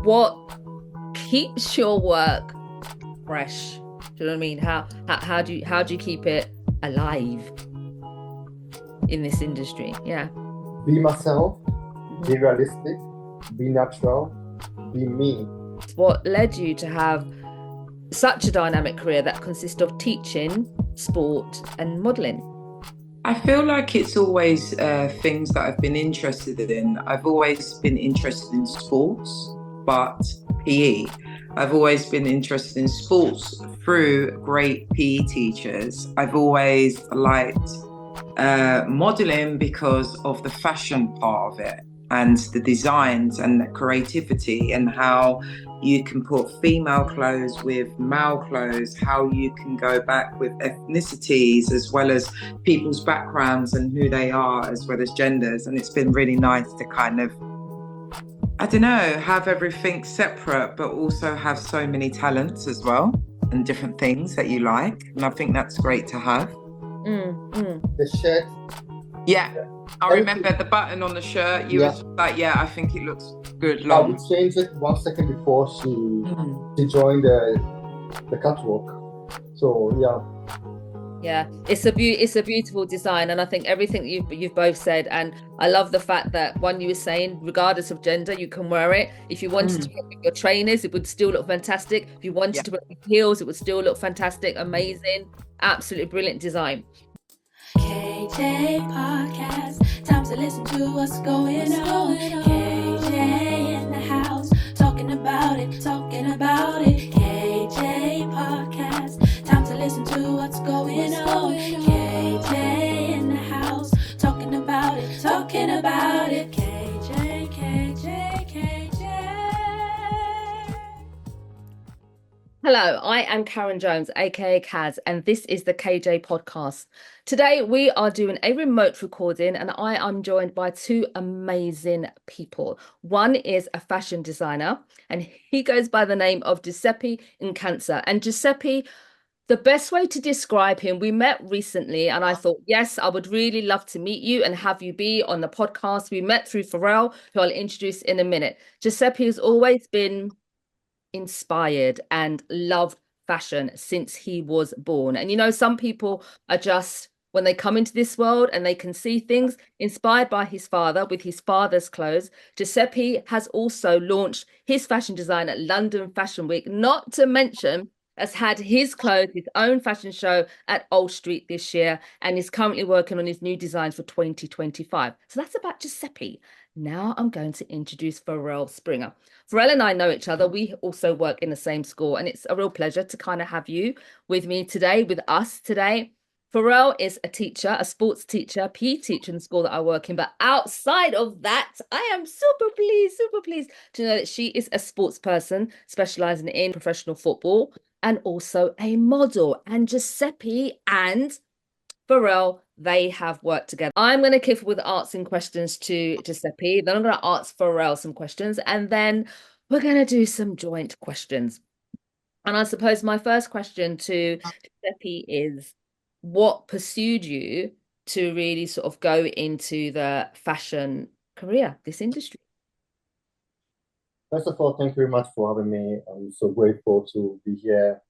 what keeps your work fresh? Do you know what I mean? How do you keep it alive in this industry? Yeah. Be myself, be Mhm. realistic, be natural, be me. What led you to have such a dynamic career that consists of teaching, sport, and modeling? I feel like it's always things that I've been interested in. I've always been interested in sports, but PE. I've always been interested in sports through great PE teachers. I've always liked modeling because of the fashion part of it and the designs and the creativity and how you can put female clothes with male clothes, how you can go back with ethnicities as well as people's backgrounds and who they are as well as genders. And it's been really nice to kind of, I don't know, have everything separate but also have so many talents as well and different things that you like. And I think that's great to have. The shirt. Yeah, I Everything. remember the button on the shirt. You Yeah. was like, yeah, I think it looks good I long. would change it 1 second before she joined the catwalk. So Yeah, it's a beautiful design, and I think everything you've both said, and I love the fact that one you were saying, regardless of gender, you can wear it. If you wanted to wear it with your trainers, it would still look fantastic. If you wanted Yeah. to wear it with heels, it would still look fantastic, amazing, absolutely brilliant design. KJ Podcast, time to listen to what's going on. KJ in the house, talking about it, talking about it. KJ Podcast, time to listen to what's going on. KJ in the house, talking about it, talking about it. KJ, KJ, KJ. Hello, I am Karen Jones, aka Kaz, and this is the KJ Podcast. Today we are doing a remote recording, and I am joined by two amazing people. One is a fashion designer, and he goes by the name of Giuseppe Nkansah. And Giuseppe, the best way to describe him, we met recently, and I thought, yes, I would really love to meet you and have you be on the podcast. We met through Pharrell, who I'll introduce in a minute. Giuseppe has always been inspired and loved fashion since he was born. And you know, some people are just, when they come into this world and they can see things, inspired by his father with his father's clothes. Giuseppe has also launched his fashion design at London Fashion Week, not to mention has had his clothes, his own fashion show at Old Street this year, and is currently working on his new designs for 2025. So that's about Giuseppe. Now I'm going to introduce Pharrell Springer. Pharrell and I know each other. We also work in the same school, and it's a real pleasure to kind of have you with me today, with us today. Pharrell is a teacher, a sports teacher, PE teacher in the school that I work in. But outside of that, I am super pleased to know that she is a sports person specializing in professional football and also a model. And Giuseppe and Pharrell, they have worked together. I'm going to kick with asking questions to Giuseppe. Then I'm going to ask Pharrell some questions, and then we're going to do some joint questions. And I suppose my first question to Giuseppe is, what pursued you to really sort of go into the fashion career, this industry? First of all, thank you very much for having me. I'm so grateful to be here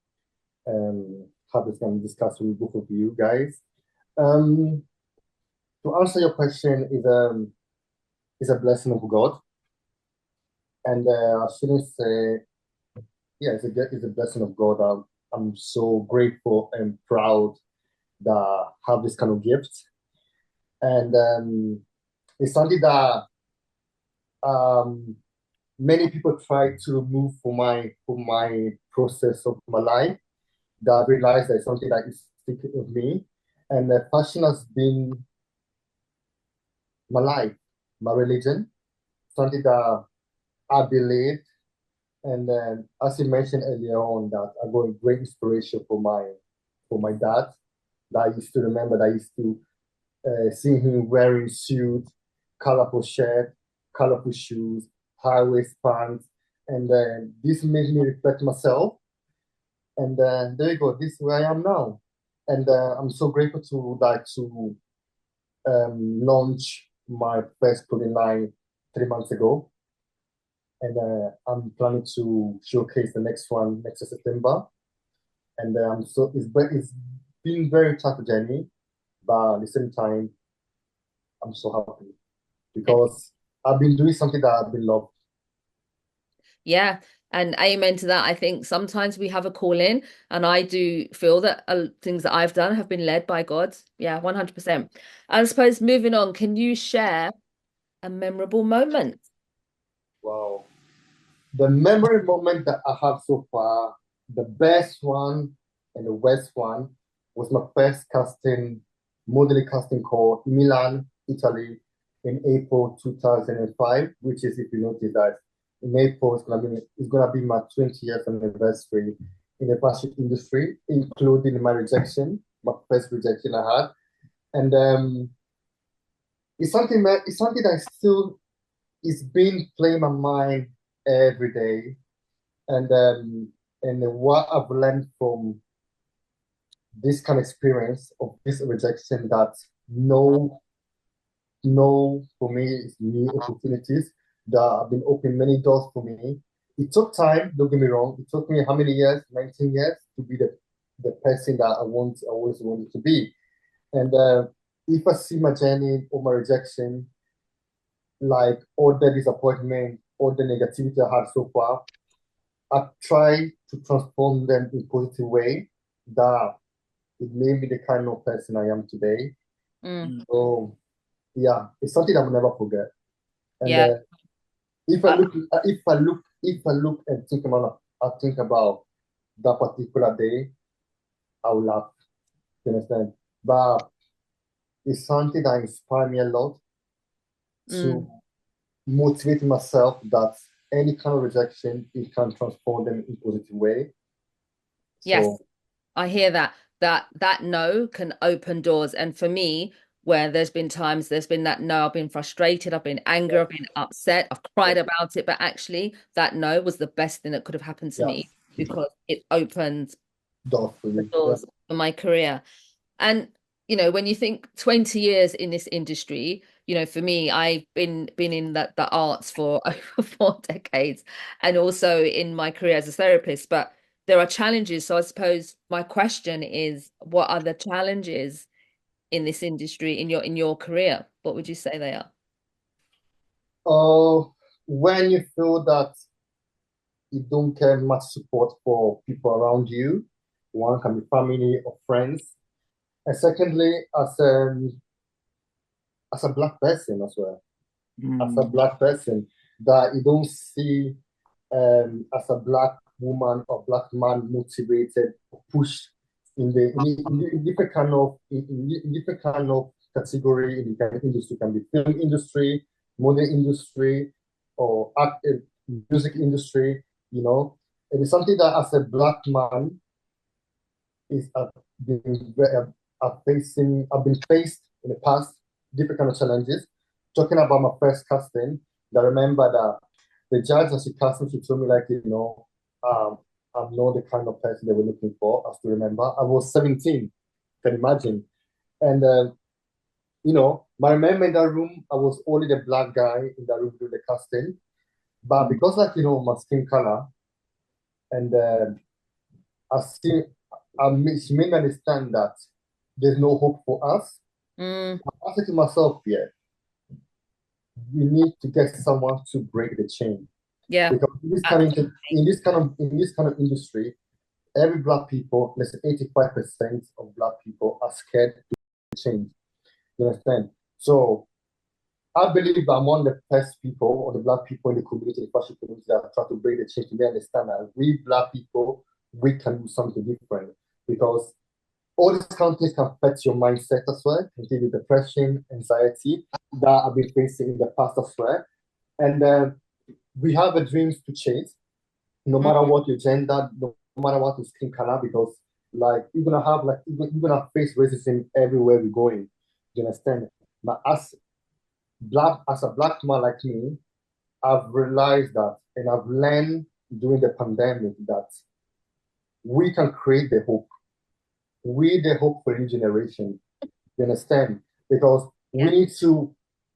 and have this kind of discussion with both of you guys. To answer your question is a blessing of God, and I shouldn't say it's a blessing of God. I'm so grateful and proud that I have this kind of gift, and it's something that um, many people try to remove from my process of my life. That I realized that it's something that is sticking with me, and fashion has been my life, my religion, something that I believe. And then, as you mentioned earlier on, that I got a great inspiration for my dad. That I used to remember. That I used to see him wearing suit, colorful shirt, colorful shoes, high waist pants, and then this made me reflect myself. And there you go. This is where I am now, and I'm so grateful to launch my first clothing line 3 months ago. and I'm planning to showcase the next one next September. And it's been very tough journey, but at the same time, I'm so happy because I've been doing something that I've been loved. Yeah. And amen to that. I think sometimes we have a call in, and I do feel that things that I've done have been led by God. Yeah, 100%. I suppose moving on, can you share a memorable moment? Wow. The memory moment that I have so far, the best one and the worst one was my first modeling casting call in Milan, Italy, in April 2005, which is, if you notice that in April, it's gonna be my 20 years anniversary in the fashion industry, including my first rejection I had. And it's something that it's been playing my mind every day. And what I've learned from this kind of experience of this rejection, that no for me is new opportunities that have been opening many doors for me. It took time, don't get me wrong. It took me how many years? 19 years to be the person that I always wanted to be. And if I see my journey or my rejection, like all the disappointment, all the negativity I had so far, I try to transform them in a positive way that it made me the kind of person I am today. Mm, So yeah, it's something I will never forget. And yeah. if I look and think about that particular day, I will laugh. You understand? But it's something that inspired me a lot to Mm, motivate myself that any kind of rejection, it can transform them in a positive way. yes. So I hear that no can open doors. And for me, where there's been times there's been that no, I've been frustrated, I've been angry, I've been upset, I've cried about it, but actually that no was the best thing that could have happened to me yes, because it opened doors for the you. Yeah. doors for my career. And when you think 20 years in this industry, for me, I've been in the arts for over 4 decades, and also in my career as a therapist. But there are challenges. So I suppose my question is, what are the challenges in this industry in your career? What would you say they are? Oh, when you feel that you don't get much support for people around you, one can be family or friends, and secondly, as a black person as well, as a black person, that you don't see as a black woman or black man motivated or pushed in different kind of in different kind of category in the kind of industry, can be film industry, model industry, or music industry. It is something that as a black man is been I've been faced in the past, different kind of challenges. Talking about my first casting, I remember that the judge as she cast me, she told me like, I'm not the kind of person they were looking for. I still remember. I was 17, can imagine. And I remember in that room, I was only the black guy in that room doing the casting. But because like, my skin color, and I see she made me understand that there's no hope for us. Mm, I said to myself, yeah, we need to get someone to break the chain. yeah. Because in this kind of industry, every black people, less than 85% of black people are scared to change. You understand? So I believe I'm one of the first people or the black people in the community, the fashion community, that try to break the chain to understand that we black people, we can do something different. Because all these kind of things can affect your mindset as well, can give you depression, anxiety that I've been facing in the past as well. And we have a dreams to change, no Mm, matter what your gender, no matter what your skin color, because like you're gonna face racism everywhere we're going. You understand? But as a black man like me, I've realized that, and I've learned during the pandemic that we can create the hope. We the hope for new generation. You understand? Because we yeah. need to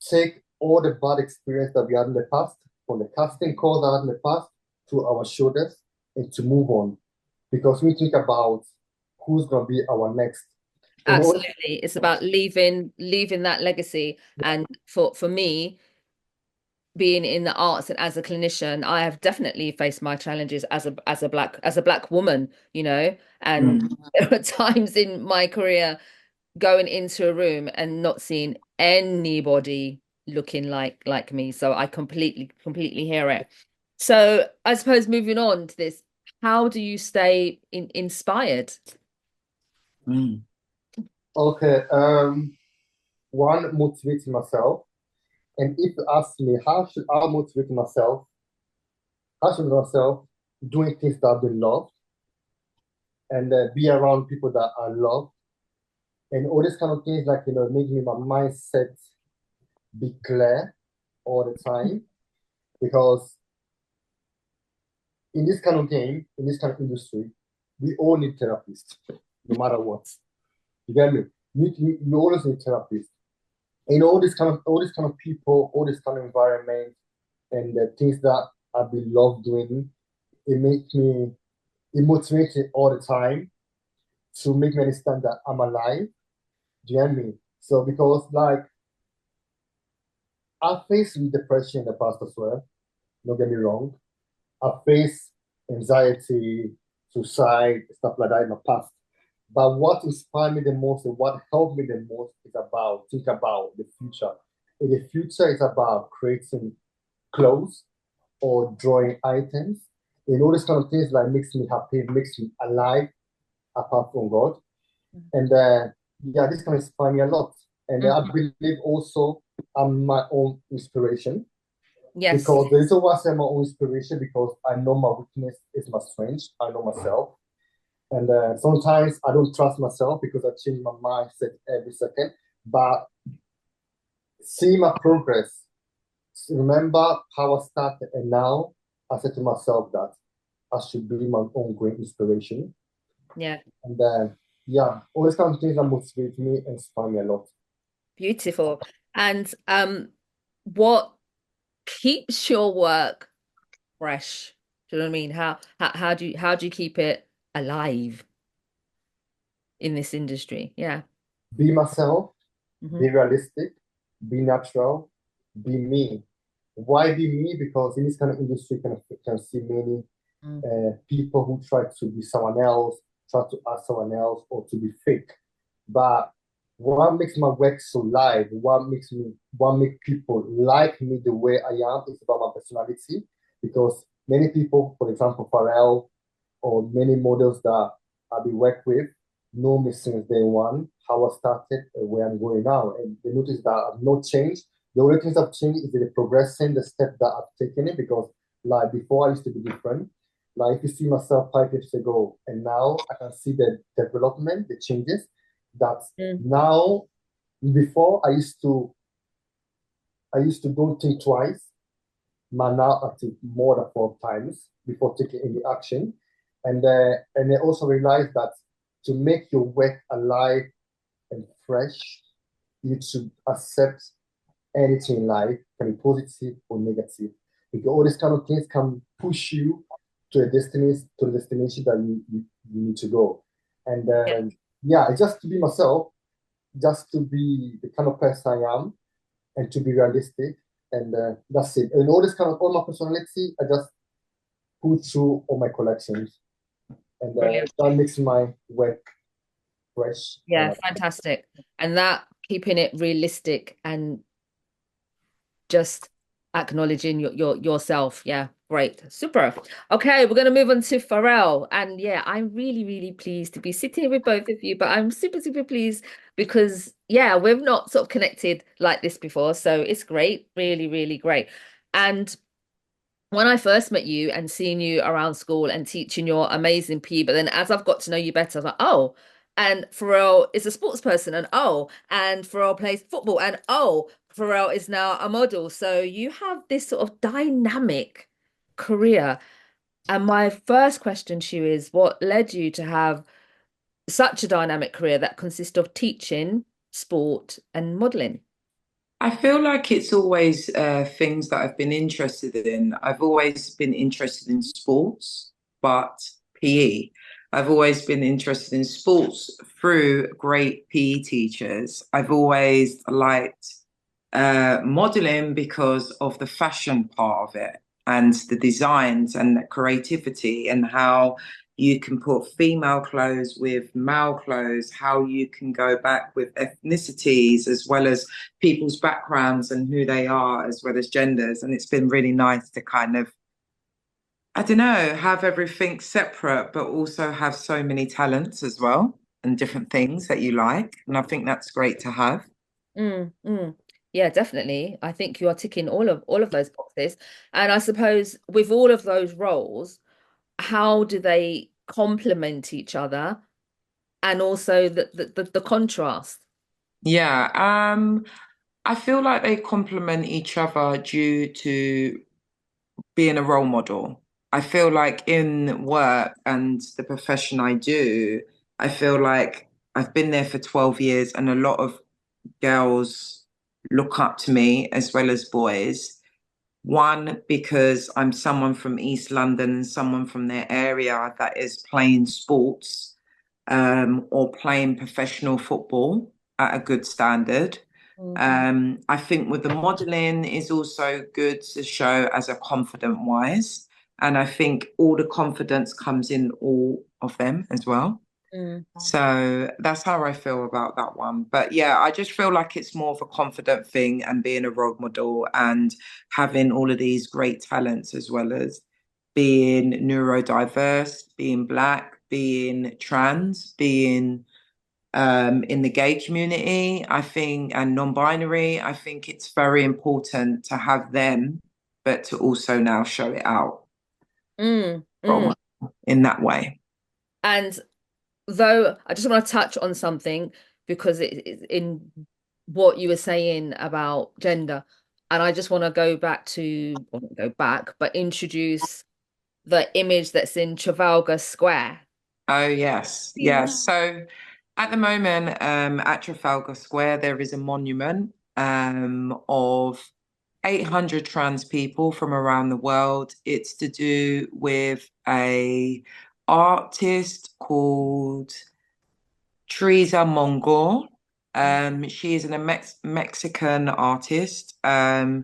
take all the bad experience that we had in the past from the casting calls I had in the past to our shoulders and to move on. Because we think about who's going to be our next. Absolutely. It's about leaving that legacy. And for me, being in the arts and as a clinician, I have definitely faced my challenges as a black woman, and there are times in my career going into a room and not seeing anybody looking like me. So I completely hear it. So I suppose moving on to this, how do you stay inspired? Okay, one, motivating myself. And if you ask me, how should I motivate myself? How should myself doing things that I've been loved and be around people that I love and all these kind of things, like, making my mindset be clear all the time. Because in this kind of game, in this kind of industry, we all need therapists, no matter what. You get me? You always need therapists. And all this kind of people, all this kind of environment, and the things that I love doing, it motivates me all the time to make me understand that I'm alive. Do you get me? So because like I faced depression in the past as well. Don't get me wrong. I faced anxiety, suicide, stuff like that in the past. But what inspired me the most and what helped me the most is think about the future. In the future, it's about creating clothes or drawing items. All these kind of things like makes me happy, makes me alive apart from God. And this can inspire me a lot. And I believe also I'm my own inspiration. Yes. Because the reason why I say my own inspiration, because I know my weakness is my strength. I know myself. And sometimes I don't trust myself because I change my mindset every second. But see my progress. Remember how I started, and now I said to myself that I should be my own great inspiration. Yeah. And all these kind of things that motivate me and inspire me a lot. Beautiful. And what keeps your work fresh? Do you know what I mean? How do you keep it alive in this industry? Yeah. Be myself, be realistic, be natural, be me. Why be me? Because in this kind of industry, you can see many people who try to be someone else, try to act someone else, or to be fake. But what makes my work so live, what makes people like me the way I am is about my personality. Because many people, for example, Pharrell, or many models that I've been worked with, know me since day one, how I started and where I'm going now. And they notice that I've not changed. The only things I've changed is the progression, the step that I've taken it, because like before I used to be different. Like if you see myself 5 years ago and now I can see the development, the changes that now. Before I used to don't think twice, but now I think more than 4 times before taking any action. And I also realized that to make your work alive and fresh, you should accept anything in life, can be positive or negative. Because all these kind of things can push you to a destination that you need to go. And just to be myself, just to be the kind of person I am, and to be realistic, and that's it. And all my personality, I just put through all my collections, and that makes my work fresh. Yeah, fantastic. And that keeping it realistic and just acknowledging yourself. Yeah, great. Super. Okay, we're going to move on to Pharrell. And yeah, I'm really pleased to be sitting here with both of you, but I'm super pleased because yeah, we've not sort of connected like this before. So it's great, really great. And when I first met you and seeing you around school and teaching your amazing PE, but then as I've got to know you better, I was like, oh, and Pharrell is a sports person, and Pharrell plays football, and Pharrell is now a model. So you have this sort of dynamic career. And my first question to you is, what led you to have such a dynamic career that consists of teaching, sport, and modeling? I feel like it's always things that I've been interested in. I've always been interested in sports, but PE. I've always been interested in sports through great PE teachers. I've always liked modeling because of the fashion part of it and the designs and the creativity and how you can put female clothes with male clothes, how you can go back with ethnicities as well as people's backgrounds and who they are, as well as genders. And it's been really nice to kind of, I don't know, have everything separate, but also have so many talents as well and different things that you like. And I think that's great to have. Mm, mm. Yeah, definitely. I think you are ticking all of those boxes. And I suppose with all of those roles, how do they complement each other and also the contrast? Yeah, I feel like they complement each other due to being a role model. I feel like in work and the profession I do, I feel like I've been there for 12 years and a lot of girls look up to me as well as boys. One, because I'm someone from East London, someone from their area that is playing sports or playing professional football at a good standard. Mhm. I think with the modeling is also good to show as a confident wise. And I think all the confidence comes in all of them as well. Mm. So that's how I feel about that one. But yeah, I just feel like it's more of a confident thing and being a role model and having all of these great talents as well as being neurodiverse, being black, being trans, being in the gay community, I think, and non-binary. I think it's very important to have them, but to also now show it out Mm, mm. in that way. And though I just want to touch on something because it's in what you were saying about gender, and I just want to go back to, well, not go back, but introduce the image that's in Trafalgar Square. Oh, yes. Yes. So at the moment, at Trafalgar Square, there is a monument of 800 trans people from around the world. It's to do with a artist called Teresa Mongol. She is a Mexican artist. Her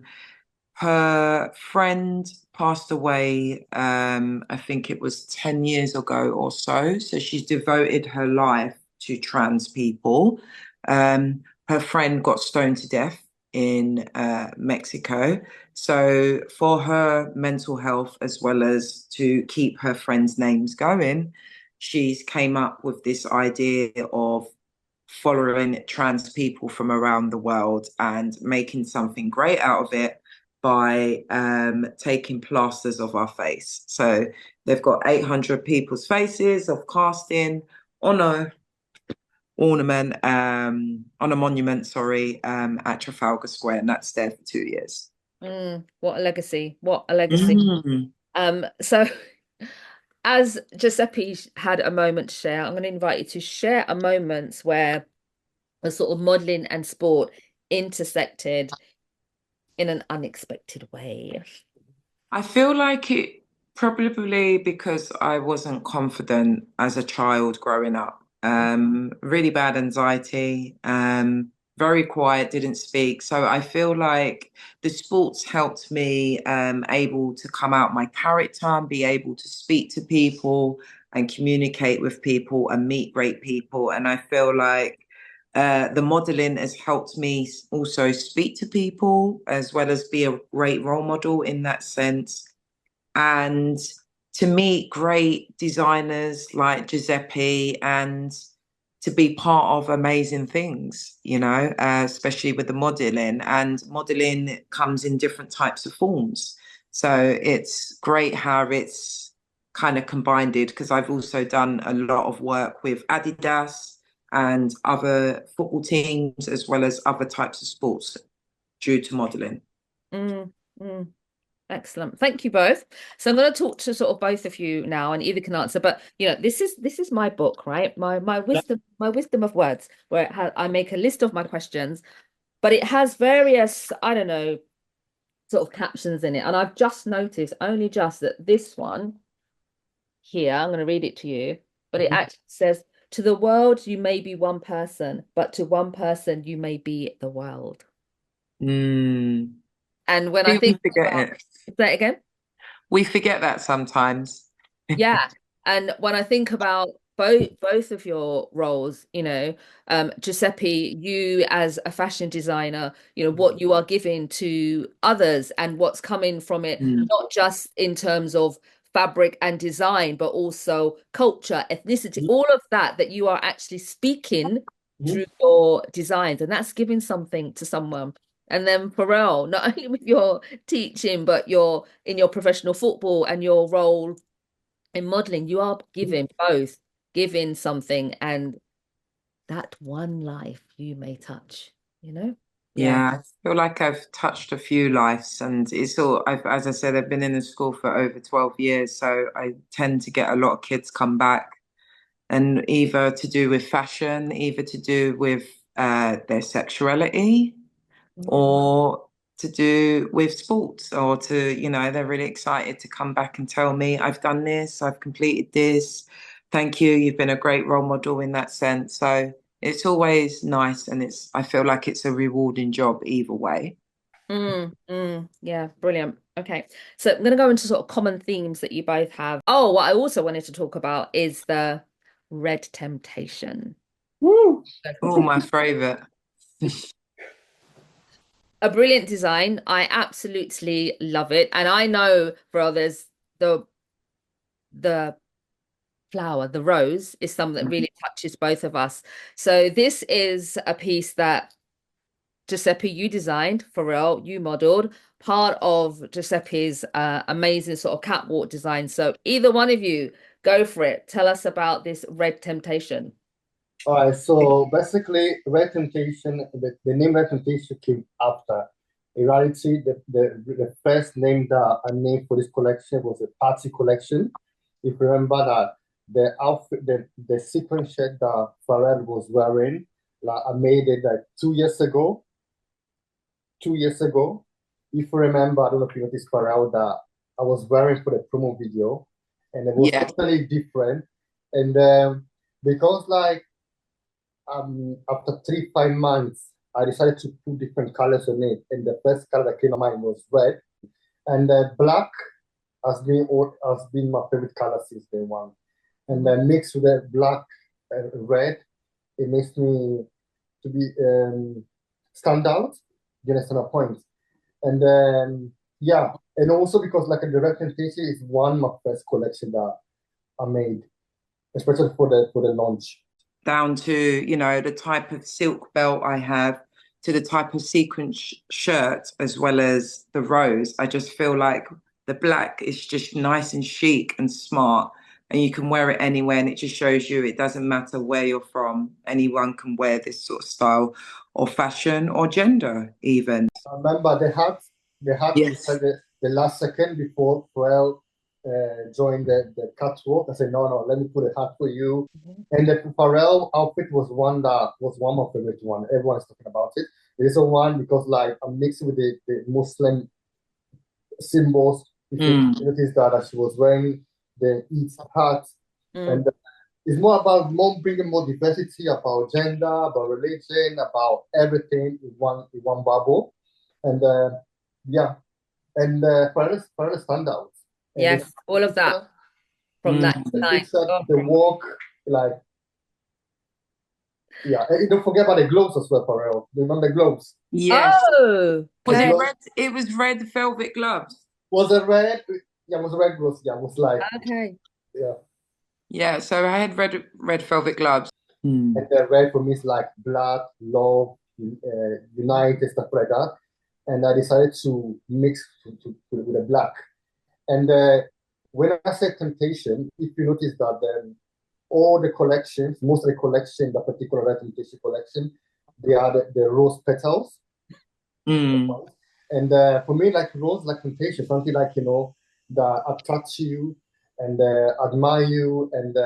friend passed away, I think it was 10 years ago or so. So she's devoted her life to trans people. Her friend got stoned to death in Mexico. So for her mental health, as well as to keep her friends' names going, she's came up with this idea of following trans people from around the world and making something great out of it by taking plasters of our face. So they've got 800 people's faces of casting on a ornament, on a monument, sorry, at Trafalgar Square, and that's there for 2 years. What a legacy. What a legacy. Mm. So as Giuseppe had a moment to share, I'm going to invite you to share a moment where a sort of modeling and sport intersected in an unexpected way. I feel like it probably because I wasn't confident as a child growing up. Really bad anxiety, very quiet, didn't speak. So I feel like the sports helped me able to come out my character and be able to speak to people and communicate with people and meet great people. And I feel like the modeling has helped me also speak to people as well as be a great role model in that sense. And to meet great designers like Giuseppe and to be part of amazing things, especially with the modeling. And modeling comes in different types of forms. So it's great how it's kind of combined because I've also done a lot of work with Adidas and other football teams as well as other types of sports due to modeling. Mm, mm. Excellent. Thank you both. So I'm going to talk to sort of both of you now, and either can answer. But this is my book, right? My wisdom of words, where I make a list of my questions, but it has various, I don't know, sort of captions in it. And I've just noticed, only just, that this one here, I'm going to read it to you, but it actually says, to the world, you may be one person, but to one person, you may be the world. Mm. And when I We think forget about, it. say it again. We forget that sometimes. Yeah. And when I think about both of your roles, you know, Giuseppe, you as a fashion designer, you know, what you are giving to others and what's coming from it, Mm. not just in terms of fabric and design, but also culture, ethnicity, all of that you are actually speaking through your designs, and that's giving something to someone. And then Pharrell, not only with your teaching, but your in your professional football and your role in modeling, you are giving both, giving something, and that one life you may touch, you know? Yeah. Yeah, I feel like I've touched a few lives, and it's all, as I said, I've been in the school for over 12 years, so I tend to get a lot of kids come back, and either to do with fashion, either to do with their sexuality, or to do with sports, or to, you know, they're really excited to come back and tell me, I've done this, I've completed this. Thank you. You've been a great role model in that sense. So it's always nice, and I feel like it's a rewarding job either way. Yeah, brilliant. Okay. So I'm going to go into sort of common themes that you both have. Oh, what I also wanted to talk about is the red temptation. Woo! Oh, my favorite. A brilliant design. I absolutely love it. And I know for others, the flower, the rose, is something that really touches both of us. So this is a piece that Giuseppe, you designed, Pharrell, you modeled, part of Giuseppe's amazing sort of catwalk design. So either one of you, go for it. Tell us about this Red Temptation. All right, so basically, Red Temptation, the name Red Temptation came after. In reality, the first name that I named for this collection was a party collection. If you remember that the outfit, the sequin shirt that Pharrell was wearing, like I made it like 2 years ago. 2 years ago, if you remember, I don't know if you noticed Pharrell that I was wearing for the promo video, and it was Yeah. totally different. And because like after 3 5 months, I decided to put different colors on it, and the first color that came to mind was red, and black has been my favorite color since day one. And then mixed with the black and red, it makes me to be stand out. You understand my point? And then yeah, and also because like the red temptation is one of my first collection that I made, especially for the launch. Down to, you know, the type of silk belt I have, to the type of sequin shirt, as well as the rose. I just feel like the black is just nice and chic and smart, and you can wear it anywhere, and it just shows you it doesn't matter where you're from. Anyone can wear this sort of style or fashion or gender even. I remember they had to Yes. decide the last second before Pharrell joined the catwalk. I said, no, let me put a hat for you. And the Pharrell outfit was one of my favorite one. Everyone is talking about it. It is a one because like I'm mixing with the Muslim symbols. If you notice that she was wearing the Eid hat, and it's more bringing more diversity about gender, about religion, about everything in one bubble. And yeah, and Pharrell stand out. And Yes, all of that from that the night. picture, Oh. the walk, like yeah. And don't forget about the gloves as well, Pharrell. Remember the gloves? Yes. Oh, Was okay. it red? It was red velvet gloves. Was it red? Yeah, it was red gloves. Yeah, it was like Okay. yeah. Yeah, so I had red velvet gloves. And the red for me is like blood, love, unite, stuff like that. And I decided to mix with the black. And when I said temptation, if you notice that all the collections, most of the collection, the particular red temptation collection, they are the rose petals. And for me, like rose, like temptation, something like, that attracts you and admire you, and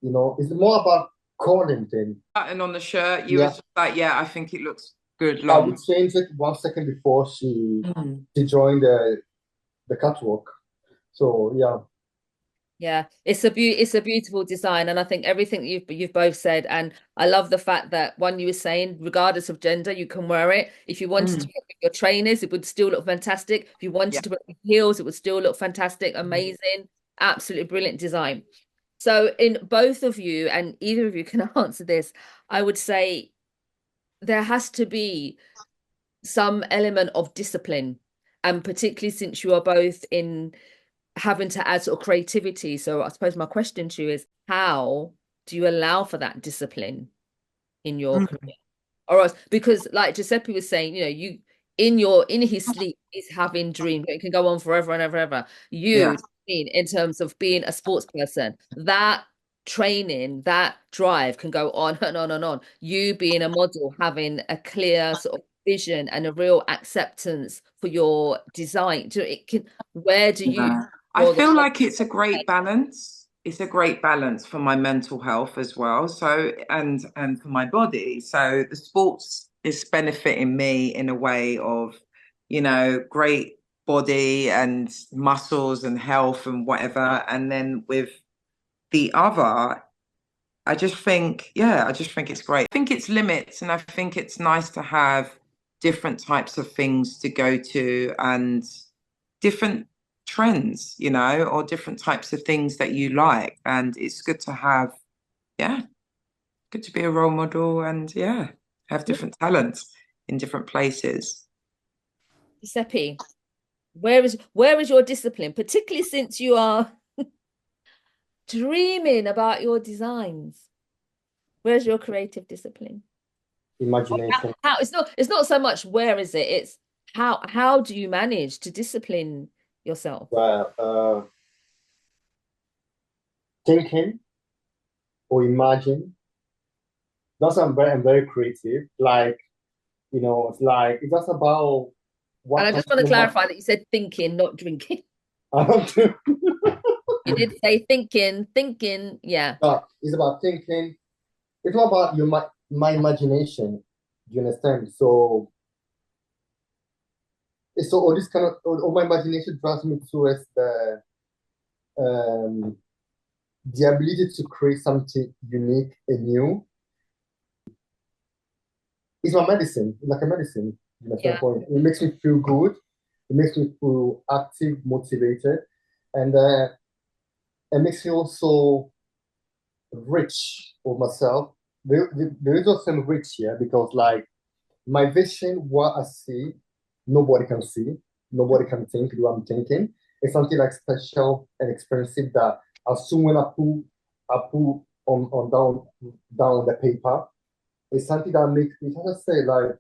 it's more about calling thing. Button on the shirt, you was just like, yeah, I think it looks Good I would long. change it 1 second before she Mm. joined the catwalk. So yeah. Yeah, it's a beautiful design, and I think everything you've both said, and I love the fact that one you were saying, regardless of gender, you can wear it. If you wanted to Mm. wear it with your trainers, it would still look fantastic. If you Yeah. wanted to wear it with heels, it would still look fantastic, amazing, absolutely brilliant design. So, in both of you, and either of you can answer this, I would say there has to be some element of discipline, and particularly since you are both in having to add sort of creativity. So I suppose my question to you is, how do you allow for that discipline in your Mm. career? Or else, because like Giuseppe was saying, you in his sleep, he's having dreams. It can go on forever and ever, ever. Yeah. In terms of being a sports person, that training, that drive can go on and on and on. You being a model, having a clear sort of vision and a real acceptance for your design. Where do you Yeah. I draw the feel line? like it's a great balance. It's a great balance for my mental health as well. So and for my body. So the sports is benefiting me in a way of, great body and muscles and health and whatever. And then with the other, I just think it's great. I think it's limits, and I think it's nice to have different types of things to go to and different trends, or different types of things that you like. And it's good to have, yeah, good to be a role model and yeah, have different talents in different places. Giuseppe, where is your discipline, particularly since you are dreaming about your designs? Where's your creative discipline? Imagination. How it's not so much where is it, it's how do you manage to discipline yourself? Thinking or imagine. That's I'm very creative. Like, it's like it's just about And what I comes just want to to my clarify that you said thinking, not drinking. mind. You did say thinking, yeah. It's about thinking. It's not about my imagination. Do you understand? So all this kind of all my imagination drives me towards um the ability to create something unique and new. It's my medicine. It's like a medicine. You understand Yeah, the point? It makes me feel good. It makes me feel active, motivated, and it makes me also rich of myself. The reason I'm rich here because like my vision, what I see, nobody can see, nobody can think what I'm thinking. It's something like special and expensive that as soon when I put on down the paper, it's something that makes me how to say like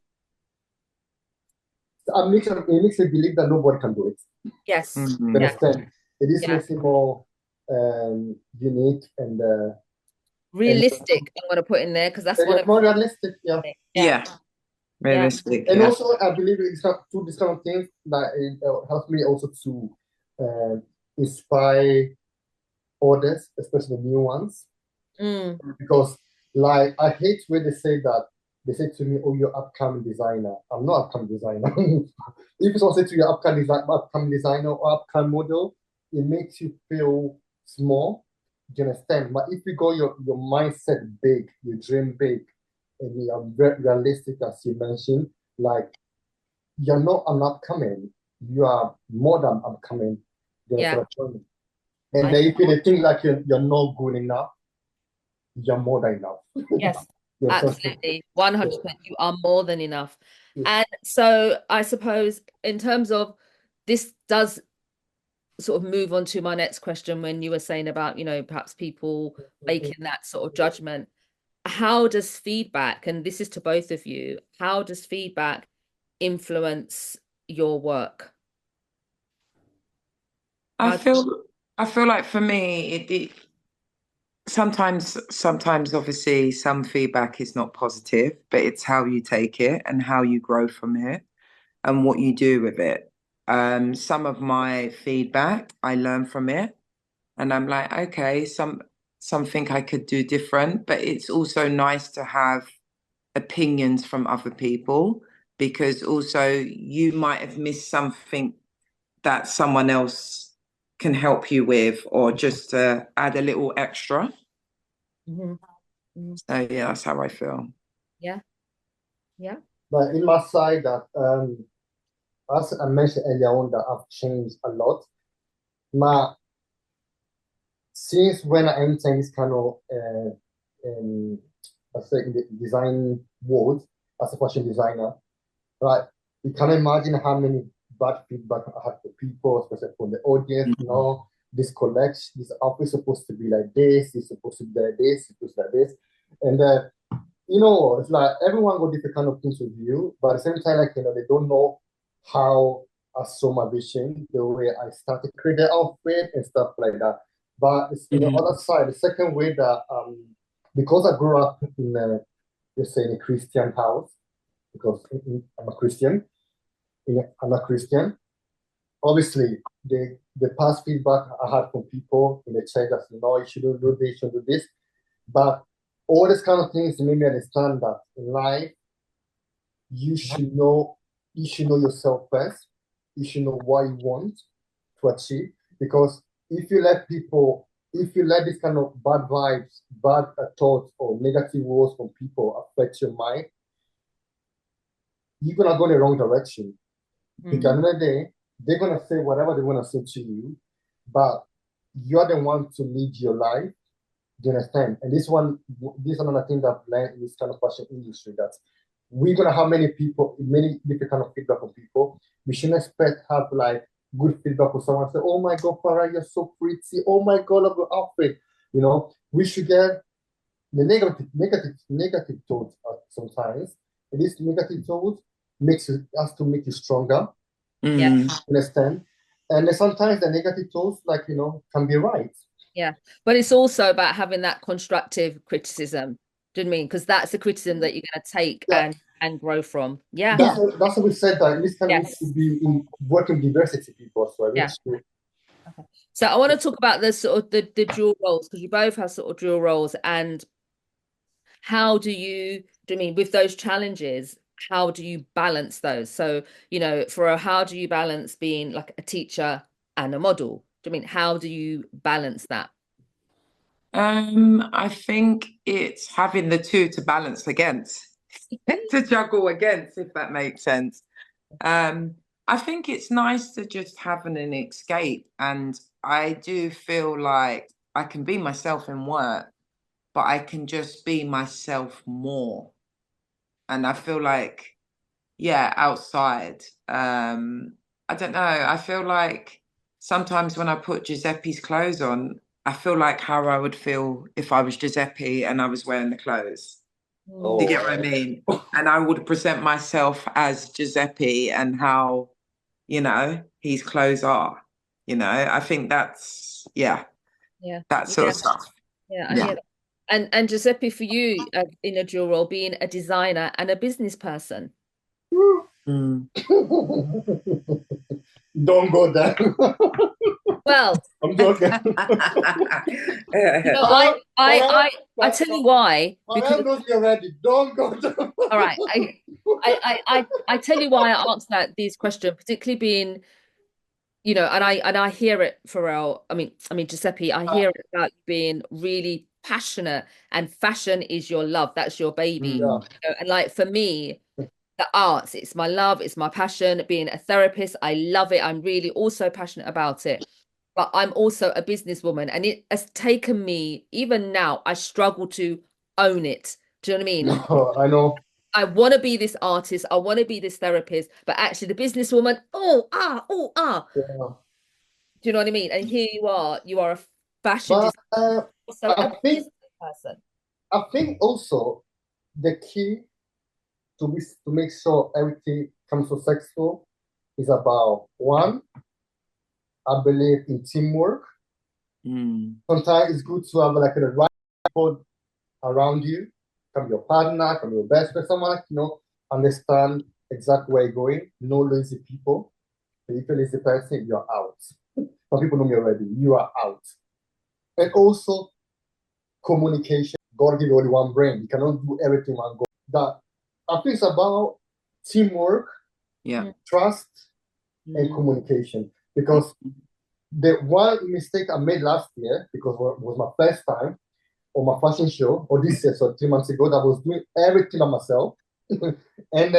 it makes me believe that nobody can do it. yes, You Mhm. yeah, understand? It is yeah. makes it more unique and Realistic, I'm gonna put in there because that's one yeah, of more realistic. Yeah. yeah, Yeah, yeah, realistic. And Yeah. also, I believe it's not through this kind of things that it helps me also to uh, inspire others, especially new ones. mm, Because, like, I hate when they say that they say to me, "Oh, you're upcoming designer." I'm not upcoming designer. If someone say to you, upcoming designer or upcoming model, it makes you feel small. Do you understand? But if you go your mindset big, you dream big, and you are very realistic, as you mentioned, like you're not an upcoming, you are more than upcoming. You yeah. understand what I mean? And I then if you think like you're not good enough, you're more than enough. yes, You understand? absolutely, So, 100%. You are more than enough. yeah. And so I suppose in terms of this does sort of move on to my next question when you were saying about, perhaps people making that sort of judgment. How does feedback, and this is to both of you, how does feedback influence your work? I How, feel I feel like for me it sometimes obviously some feedback is not positive, but it's how you take it and how you grow from it and what you do with it. Some of my feedback I learn from it and I'm like, okay, something I could do different, but it's also nice to have opinions from other people, because also you might have missed something that someone else can help you with, or just to add a little extra. So yeah, that's how I feel. Yeah. But in my side, that as I mentioned earlier on, that I've changed a lot. Since when I entered this kind of let's say in the design world as a fashion designer, right? You can imagine how many bad feedback I had from people, especially from the audience. This collection, this outfit is supposed to be like this, it's supposed to be like this, it's supposed to be like this. And it's like everyone got different kind of things with you, but at the same time, they don't know how I saw my vision, the way I started to create the outfit and stuff like that. But it's the other side, the second way that because I grew up in a Christian house, because I'm a Christian, obviously the past feedback I had from people in the church that you shouldn't do this, you shouldn't do this. But all these kind of things made me understand that in life you should know yourself first. You should know what you want to achieve. Because if you let this kind of bad vibes, bad thoughts, or negative words from people affect your mind, you're gonna go in the wrong direction. Because at the end of the day, they're gonna say whatever they wanna say to you, but you're the one to lead your life. Do you understand? And this is another thing that I've learned in this kind of fashion industry, that we're gonna have many different kind of feedback from people. We shouldn't expect to have good feedback from someone. Say, "Oh my God, Farrah, you're so pretty. Oh my God, love your outfit." We should get the negative thoughts sometimes. And these negative thoughts has to make you stronger. Understand? And then sometimes the negative thoughts, can be right. Yeah, but it's also about having that constructive criticism. Do you know what I mean? Because that's the criticism that you're going to take and grow from. Yeah. That's what we said, that this kind of to be in working diversity people. So Okay. So I want to talk about the sort of the dual roles, because you both have sort of dual roles, and how do you with those challenges, how do you balance those? So, how do you balance being like a teacher and a model? How do you balance that? I think it's having the two to balance against, to juggle against, if that makes sense. I think it's nice to just have an escape, and I do feel like I can be myself in work, but I can just be myself more. And I feel like, outside, I don't know, I feel like sometimes when I put Giuseppe's clothes on, I feel like how I would feel if I was Giuseppe and I was wearing the clothes. Do you get what I mean? And I would present myself as Giuseppe and how, his clothes are. I think that's, that sort of stuff. Yeah, I hear that. And Giuseppe, for you, in a dual role, being a designer and a business person. Don't go there. Well, I'm joking. I tell you why. Because you're ready. Don't go there. All right, I tell you why I asked these questions, particularly being, and I hear it, Pharrell. I mean Giuseppe. I hear it about you being really passionate, and fashion is your love. That's your baby. And for me, the arts, it's my love, it's my passion. Being a therapist, I love it. I'm really also passionate about it. But I'm also a businesswoman, and it has taken me, even now, I struggle to own it. Do you know what I mean? No, I know. I want to be this artist, I want to be this therapist, but actually the businesswoman, Yeah. Do you know what I mean? And here you are a fashion designer, also a business person. I think also the key to make sure everything comes successful is about, one, I believe in teamwork. Sometimes it's good to have a right people around you, come your partner, come your best friend, someone understand exactly where you're going. No lazy people. If you're a lazy person, you're out. Some people know me already. You are out. And also communication. God give you only one brain. You cannot do everything one go. That I think it's about teamwork, Yeah. trust, and Mm. communication. Because the one mistake I made last year, because it was my first time on my fashion show, or this year, so 3 months ago, that I was doing everything by myself. And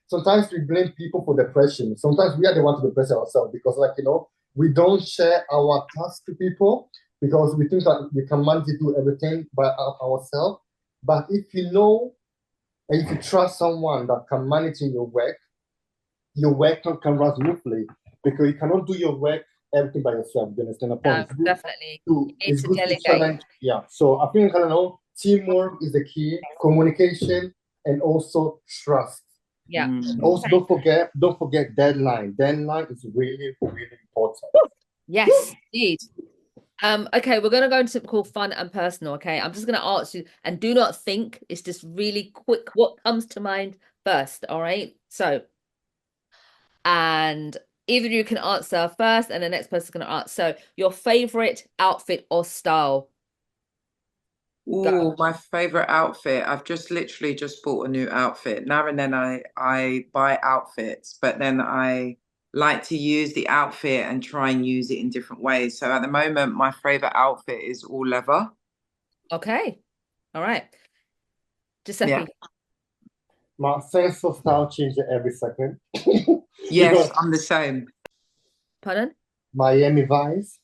sometimes we blame people for depression. Sometimes we are the one to depress ourselves because, like, we don't share our tasks to people because we think that we can manage to do everything by ourselves. But if you know and if you trust someone that can manage your work can run smoothly because you cannot do your work everything by yourself. You understand the point? No, definitely. You need It's to good to delegate. challenge. Yeah. So I think, I don't know, teamwork is the key, communication, and also trust. Yeah. Also, don't forget deadline. Deadline is really, really important. Yes, indeed. Okay, we're gonna go into something called fun and personal. Okay, I'm just gonna ask you, and do not think. It's just really quick. What comes to mind first? All right. So, and either you can answer first, and the next person's gonna answer. So, your favorite outfit or style? Go. Oh, my favorite outfit. I've just literally just bought a new outfit. Now and then I buy outfits, but then I like to use the outfit and try and use it in different ways. So at the moment, my favorite outfit is all leather. Okay. All right. Yeah. Giuseppe. My sense of style changes every second. Yes, I'm the same. Pardon? Miami Vice.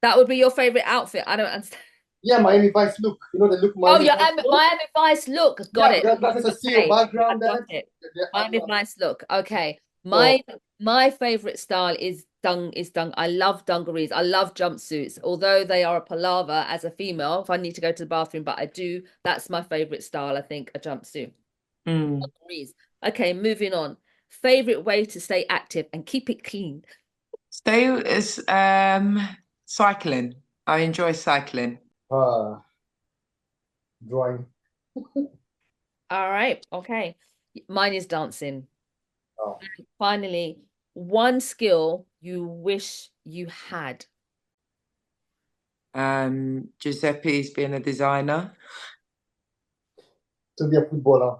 That would be your favorite outfit. I don't understand. Yeah, Miami Vice look. You know the look Oh, Miami your Vice look? Miami Vice look. Got Yeah, it. that is a seal Okay, background I got there. it. Yeah, Miami Vice look. Okay. So, My favorite style is dung. I love dungarees. I love jumpsuits. Although they are a palaver as a female if I need to go to the bathroom, but I do. That's my favorite style, I think, a jumpsuit. Mm. Dungarees. Okay, moving on. Favorite way to stay active and keep it clean. Stay is cycling. I enjoy cycling. drawing. All right. Okay. Mine is dancing. Oh. Finally, one skill you wish you had. Giuseppe's being a designer. To be a footballer.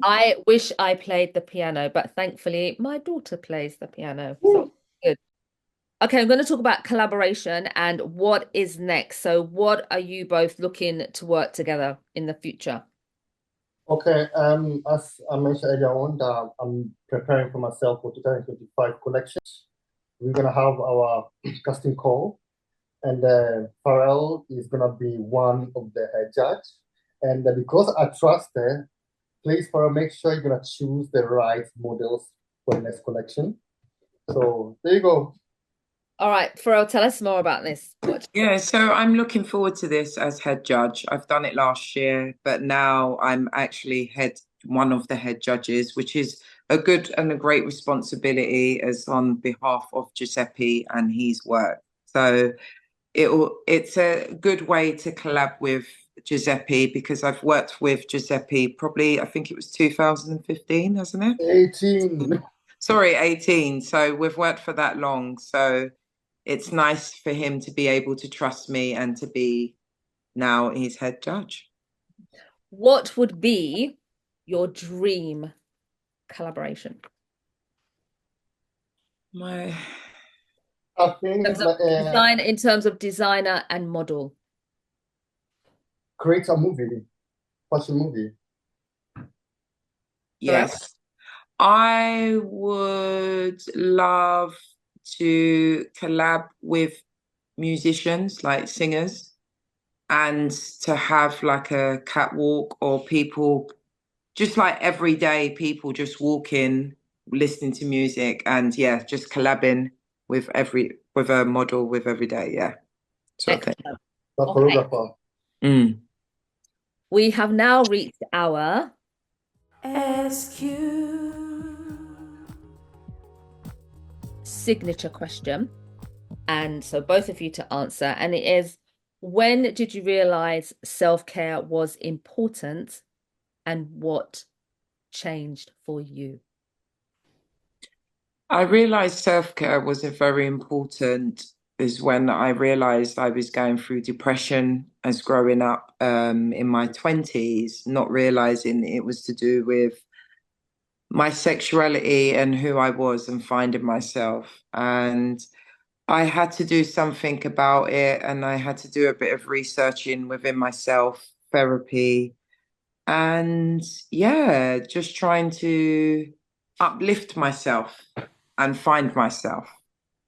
I wish I played the piano, but thankfully my daughter plays the piano. So good. Okay, I'm going to talk about collaboration and what is next. So, what are you both looking to work together in the future? Okay, as I mentioned earlier on, that I'm preparing for myself for 2025 collections. We're gonna have our casting call, and Pharrell is gonna be one of the head judge. And because I trust her, please, Pharrell, make sure you're gonna choose the right models for the next collection. So there you go. All right, Pharrell, tell us more about this. Yeah, so I'm looking forward to this as head judge. I've done it last year, but now I'm actually one of the head judges, which is a good and a great responsibility as on behalf of Giuseppe and his work. So it's a good way to collab with Giuseppe because I've worked with Giuseppe probably, I think it was 2015, hasn't it? 18. Sorry, 18. So we've worked for that long. So it's nice for him to be able to trust me and to be now his head judge. What would be your dream collaboration? My I think it's like Design in terms of designer and model. create a movie, fashion movie. Yes. I would love to collab with musicians, like singers, and to have like a catwalk or people, just like everyday people just walking, listening to music, and yeah, just collabing with a model with every day, yeah. Sort of thing. Excellent. The Okay. choreographer. Mm. We have now reached our SQ. signature question. And so both of you to answer. And it is, when did you realize self-care was important and what changed for you? I realized self-care was a very important is when I realized I was going through depression as growing up in my 20s, not realizing it was to do with my sexuality and who I was and finding myself. And I had to do something about it, and I had to do a bit of researching within myself, therapy, and yeah, just trying to uplift myself and find myself.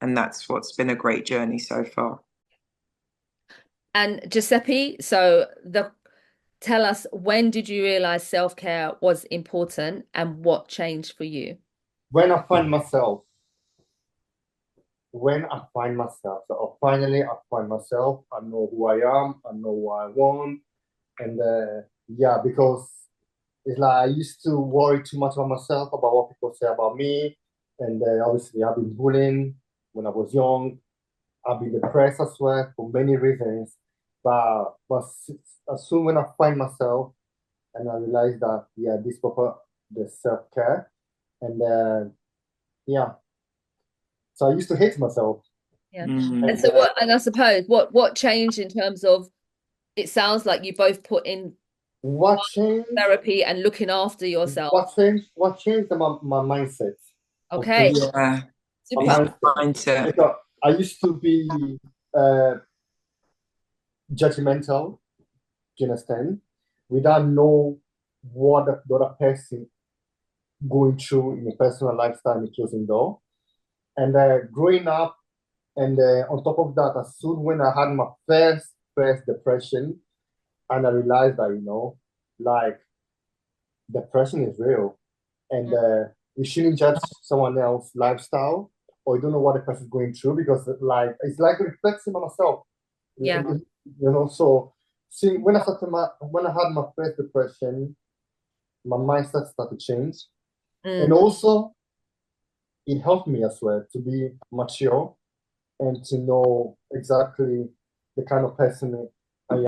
And that's what's been a great journey so far. And Giuseppe, so tell us, when did you realize self-care was important and what changed for you? When I find myself, so finally I find myself, I know who I am, I know what I want. And yeah, because it's like I used to worry too much about myself, about what people say about me. And obviously I've been bullied when I was young. I've been depressed as well for many reasons. But as soon when I find myself and I realize that, yeah, this proper, the self-care. And yeah, so I used to hate myself. Yeah. Mm. And so and I suppose what changed in terms of, it sounds like you both put in What changed? therapy and looking after yourself. What changed my mindset? Okay. Yeah. Yeah, Super. it's mindset. Because I used to be judgmental, do you understand? Without know what the other person going through in a personal lifestyle in the closing door. And growing up, and on top of that, as soon when I had my first depression, and I realized that, like depression is real, and we shouldn't judge someone else's lifestyle, or you don't know what the person's going through, because like it's like reflecting on myself. Yeah. So see, when I had my first depression, my mindset started to change. And also it helped me as well to be mature and to know exactly the kind of person I am.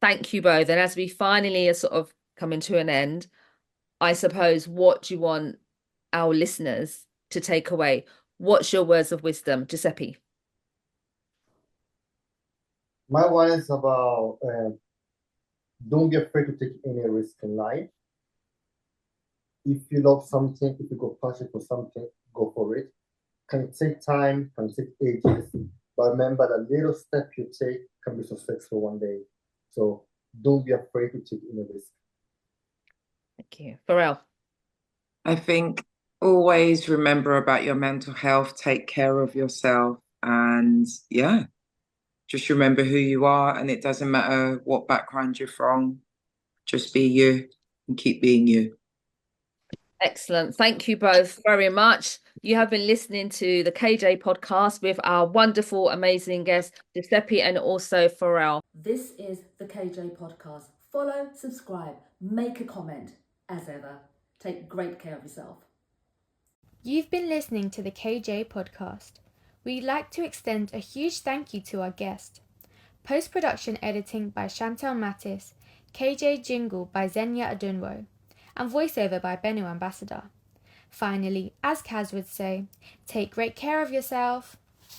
Thank you both. And as we finally are sort of coming to an end, I suppose, what do you want our listeners to take away? What's your words of wisdom, Giuseppe? My one is about don't be afraid to take any risk in life. If you love something, if you go passion for something, go for it. Can take time, can take ages, but remember that little step you take can be successful one day. So don't be afraid to take any risk. Thank you. Pharrell. I think always remember about your mental health, take care of yourself, and yeah, just remember who you are, and it doesn't matter what background you're from, just be you and keep being you. Excellent. Thank you both very much. You have been listening to the KJ podcast with our wonderful, amazing guests, Giuseppe and also Pharrell. This is the KJ podcast. Follow, subscribe, make a comment. As ever, take great care of yourself. You've been listening to the KJ podcast. We'd like to extend a huge thank you to our guest. Post-production editing by Chantal Mattis, KJ jingle by Zenya Adunwo, and voiceover by Benu Ambassador. Finally, as Kaz would say, take great care of yourself.